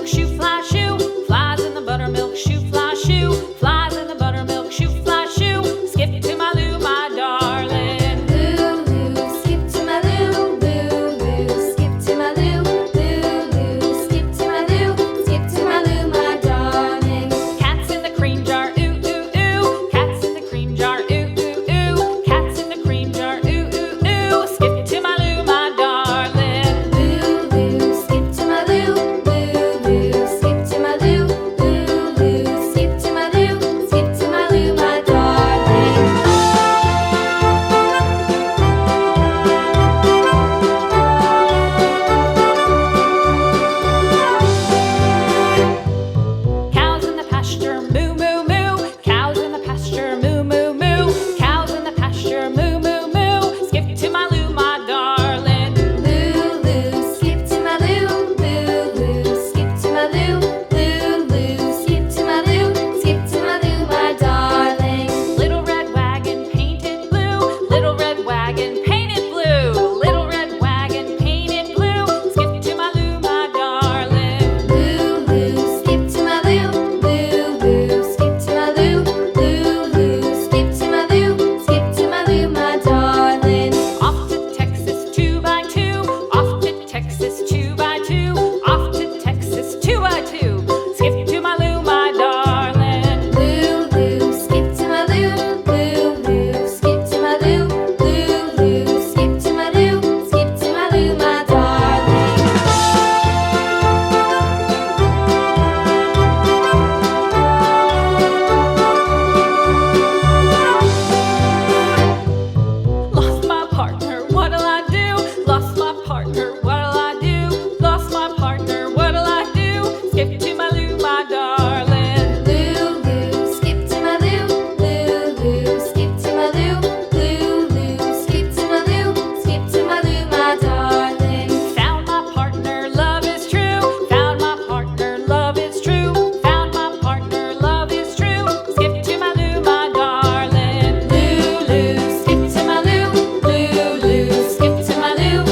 buttermilk shoe, fly shoe. Flies in the buttermilk shoe, fly shoe. Flies in the buttermilk shoe, fly shoe. Skip to my Lou, my darling. Lou, skip to my Lou, Lou, skip to my Lou, Lou, skip to my Lou, skip to my Lou, my darling. Cats in the cream jar, ooh, ooh, ooh. Cats in the cream jar, ooh, ooh, ooh. Cats in the cream jar, ooh, ooh, ooh. Skip to my Lou, my darling. Lou, skip to my Lou, Lou, skip to my Lou, Lou, skip to my Lou, skip to my Lou, my darling. Cows in the pasture, moo, moo, moo. Cows in the pasture, moo, moo, moo. Cows in the pasture, moo, moo, moo. Skip to my Lou, my darling. Lou, skip to my Lou, Lou, skip to my Lou, Lou, skip to my Lou, skip to my Lou, my darling. Little red wagon painted blue. Little red wagon painted blue. Little red wagon painted blue. Skip to my Lou, my darling. Lou, skip to my Lou, Lou, skip to my Lou, Lou, skip to my Lou, skip to my Lou, my darling. Off to Texas 2x2. Off to Texas 2x2. Off to Texas 2x2. Skip to my Lou, my darling. Lou, skip to my Lou, Lou, skip to my Lou, Lou, skip to my Lou, skip to my Lou, my darling. Lost my partner, what'll I do? Lost my partner, what'll I do? Lost my partner, what'll I do? Skip to my Lou, my darling. Lou, skip to my Lou, Lou, skip to my Lou, Lou, skip to my Lou, skip to my Lou, my darling. Found my partner, love is true. Found my partner, love is true. Found my partner, love is true. Skip to my Lou, my darling. Lou, skip to my Lou, Lou, skip to my Lou,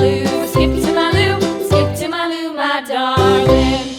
Lou, skip to my Lou, skip to my Lou, my darling.